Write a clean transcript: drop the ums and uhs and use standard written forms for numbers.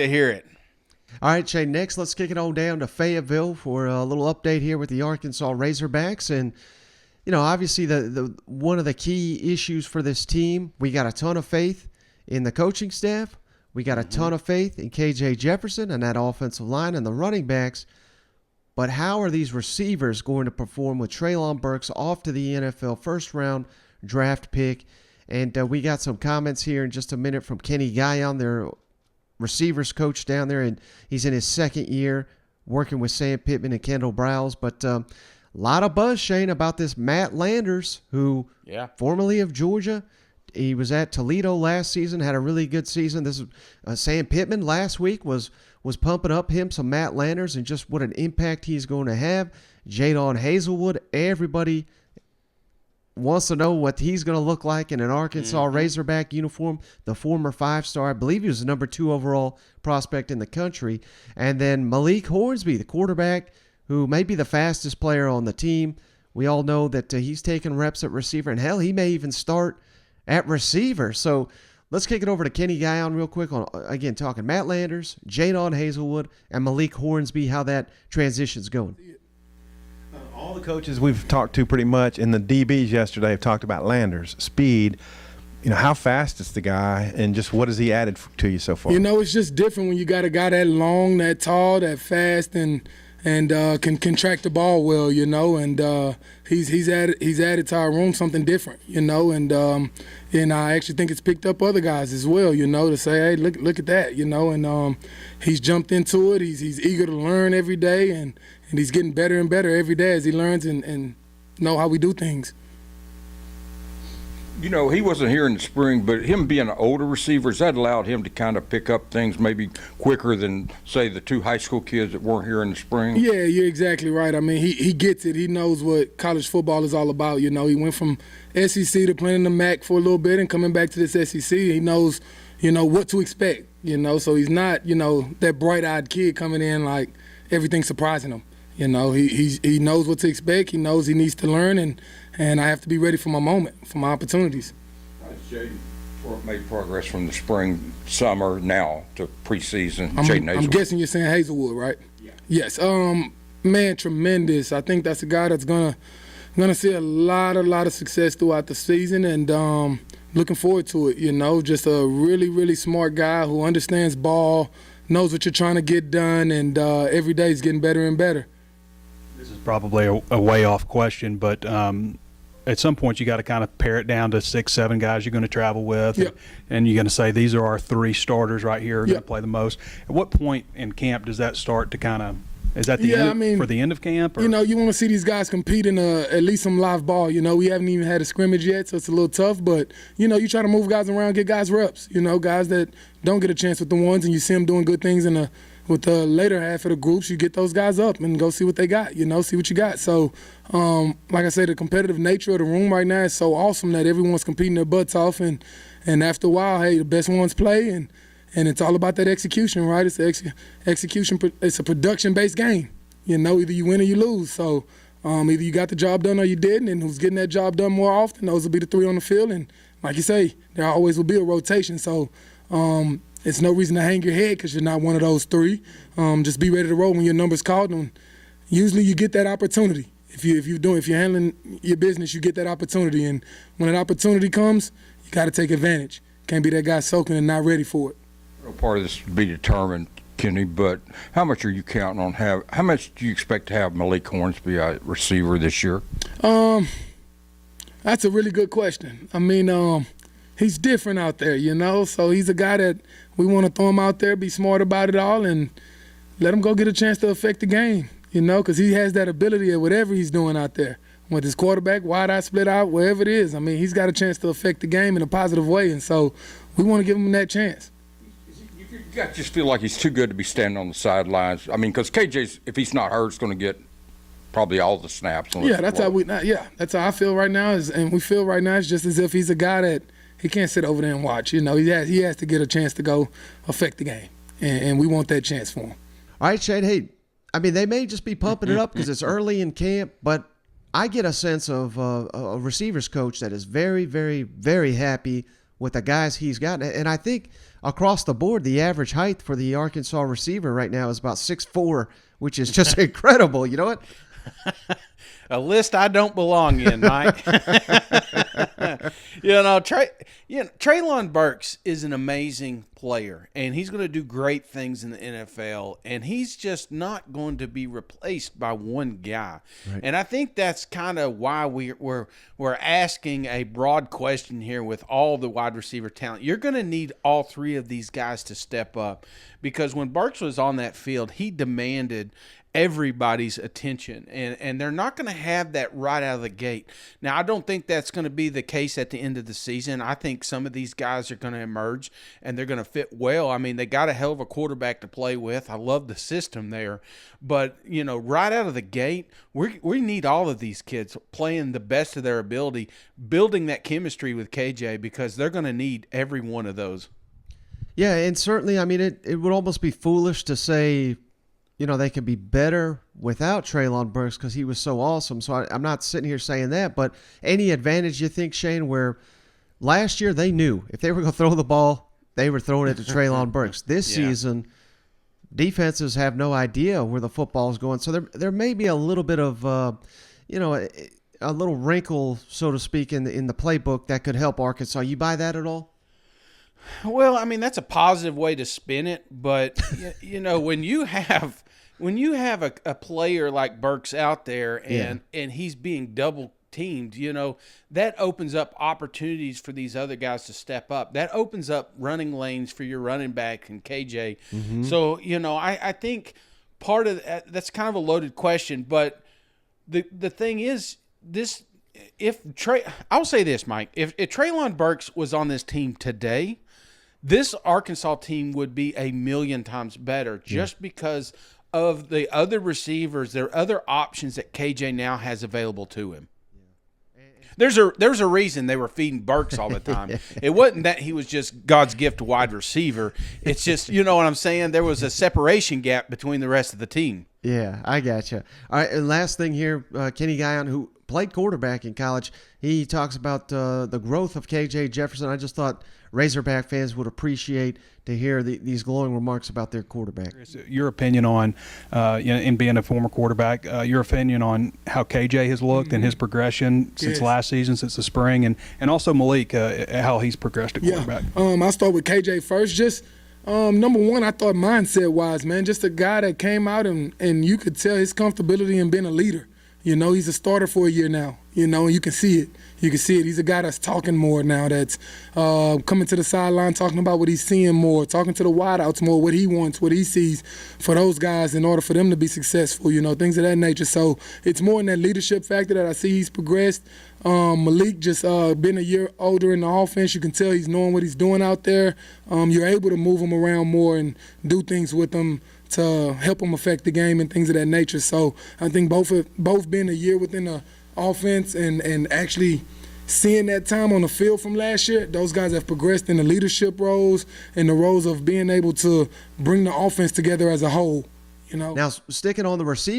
To hear it. All right, Shane, next let's kick it on down to Fayetteville for a little update here with the Arkansas Razorbacks. And, obviously the one of the key issues for this team, we got a ton of faith in the coaching staff. We got a ton of faith in KJ Jefferson and that offensive line and the running backs. But how are these receivers going to perform with Treylon Burks off to the NFL first-round draft pick? And we got some comments here in just a minute from Kenny Guyon, their receivers coach down there, and he's in his second year working with Sam Pittman and Kendall Browse. But a lot of buzz, Shane, about this Matt Landers, who formerly of Georgia. He was at Toledo last season, had a really good season. This is Sam Pittman last week was pumping up him some Matt Landers and just what an impact he's going to have. Jadon Hazelwood, everybody wants to know what he's going to look like in an Arkansas Razorback uniform. The former 5-star, I believe he was the number 2 overall prospect in the country. And then Malik Hornsby, the quarterback, who may be the fastest player on the team. We all know that he's taking reps at receiver, and hell, he may even start at receiver. So let's kick it over to Kenny Guyon real quick on, again, talking Matt Landers, Jadon Hazelwood, and Malik Hornsby, how that transition's going. All the coaches we've talked to pretty much, and the DBs yesterday have talked about Landers, speed, how fast is the guy, and just what has he added to you so far? It's just different when you got a guy that long, that tall, that fast, and can track the ball well, and he's added to our room something different, and I actually think it's picked up other guys as well, to say, hey, look at that, and he's jumped into it. He's eager to learn every day, and he's getting better and better every day as he learns and know how we do things. He wasn't here in the spring, but him being an older receiver, that allowed him to kind of pick up things maybe quicker than, say, the 2 high school kids that weren't here in the spring? Yeah, you're exactly right. I mean, he gets it. He knows what college football is all about. He went from SEC to playing in the MAC for a little bit and coming back to this SEC. He knows, what to expect, so he's not, that bright-eyed kid coming in like everything's surprising him. He knows what to expect. He knows he needs to learn, and I have to be ready for my moment, for my opportunities. Jaden made progress from the spring, summer, now to preseason. I'm guessing you're saying Hazelwood, right? Yeah. Yes. Man, tremendous. I think that's a guy that's gonna see a lot of success throughout the season, and looking forward to it. Just a really, really smart guy who understands ball, knows what you're trying to get done, and every day he's getting better and better. This is probably a way off question, but at some point you got to kind of pare it down to 6-7 guys you're going to travel with, and you're going to say these are our 3 starters right here who are going to play the most. At what point in camp does that start to kind of – is that for the end of camp? Or? You want to see these guys compete in at least some live ball. We haven't even had a scrimmage yet, so it's a little tough. But, you try to move guys around, get guys reps. Guys that don't get a chance with the ones, and you see them doing good things with the later half of the groups, you get those guys up and go see what they got, see what you got. So, like I said, the competitive nature of the room right now is so awesome that everyone's competing their butts off. And after a while, hey, the best ones play, and it's all about that execution, right? It's execution. It's a production-based game. Either you win or you lose. So either you got the job done or you didn't, and who's getting that job done more often, those will be the 3 on the field. And like you say, there always will be a rotation. So it's no reason to hang your head because you're not one of those 3. Just be ready to roll when your number's called, and usually you get that opportunity. If you're handling your business, you get that opportunity, and when that opportunity comes, you got to take advantage. Can't be that guy soaking and not ready for it. Part of this will be determined, Kenny, but how much are you counting on how much do you expect to have Malik Hornsby a receiver this year? That's a really good question. I mean, he's different out there, so he's a guy that we want to throw him out there, be smart about it all, and let him go get a chance to affect the game, because he has that ability at whatever he's doing out there. With his quarterback, wide eye split out, wherever it is. I mean, he's got a chance to affect the game in a positive way, and so we want to give him that chance. You just feel like he's too good to be standing on the sidelines. I mean, because KJ's, if he's not hurt, is going to get probably all the snaps. That's how I feel right now. And we feel right now it's just as if he's a guy that he can't sit over there and watch. He has to get a chance to go affect the game, and we want that chance for him. All right, Shane. Hey, I mean, they may just be pumping it up because it's early in camp, but I get a sense of a receivers coach that is very, very, very happy with the guys he's got. And I think across the board, the average height for the Arkansas receiver right now is about 6'4", which is just incredible. You know what? A list I don't belong in, Mike. Treylon Burks is an amazing player, and he's going to do great things in the NFL, and he's just not going to be replaced by one guy. Right. And I think that's kind of why we're asking a broad question here with all the wide receiver talent. You're going to need all three of these guys to step up, because when Burks was on that field, he demanded everybody's attention, and they're not going to have that right out of the gate. Now, I don't think that's going to be the case at the end of the season. I think some of these guys are going to emerge, and they're going to fit well. I mean, they got a hell of a quarterback to play with. I love the system there. But, right out of the gate, we need all of these kids playing the best of their ability, building that chemistry with KJ, because they're going to need every one of those. Yeah, and certainly, I mean, it would almost be foolish to say – they could be better without Treylon Burks because he was so awesome. So I'm not sitting here saying that. But any advantage you think, Shane, where last year they knew if they were going to throw the ball, they were throwing it to Treylon Burks. This season, defenses have no idea where the football is going. So there may be a little bit of, a little wrinkle, so to speak, in the playbook that could help Arkansas. You buy that at all? Well, I mean, that's a positive way to spin it. But, when you have a player like Burks out there and he's being double teamed, that opens up opportunities for these other guys to step up. That opens up running lanes for your running back and KJ. Mm-hmm. So, I think part of that's kind of a loaded question. But the thing is, I'll say this, Mike, if Treylon Burks was on this team today, this Arkansas team would be a million times better just because of the other receivers, there are other options that KJ now has available to him. There's a reason they were feeding Burks all the time. It wasn't that he was just God's gift to wide receiver. It's just, you know what I'm saying? There was a separation gap between the rest of the team. Yeah, I gotcha. All right, and last thing here, Kenny Guyon, who played quarterback in college, he talks about the growth of KJ Jefferson. I just thought Razorback fans would appreciate to hear these glowing remarks about their quarterback. Your opinion on, in being a former quarterback, your opinion on how KJ has looked and his progression since last season, since the spring, and also Malik, how he's progressed at quarterback. I'll start with KJ first. Just number one, I thought mindset-wise, man, just a guy that came out and you could tell his comfortability in being a leader. He's a starter for a year now, and you can see it. He's a guy that's talking more now, that's coming to the sideline, talking about what he's seeing more, talking to the wideouts more, what he wants, what he sees for those guys in order for them to be successful, things of that nature. So it's more in that leadership factor that I see he's progressed. Malik just been a year older in the offense. You can tell he's knowing what he's doing out there. You're able to move him around more and do things with him to help him affect the game and things of that nature. So I think both being a year within the offense and actually seeing that time on the field from last year, those guys have progressed in the leadership roles and the roles of being able to bring the offense together as a whole. Now, sticking on the receiver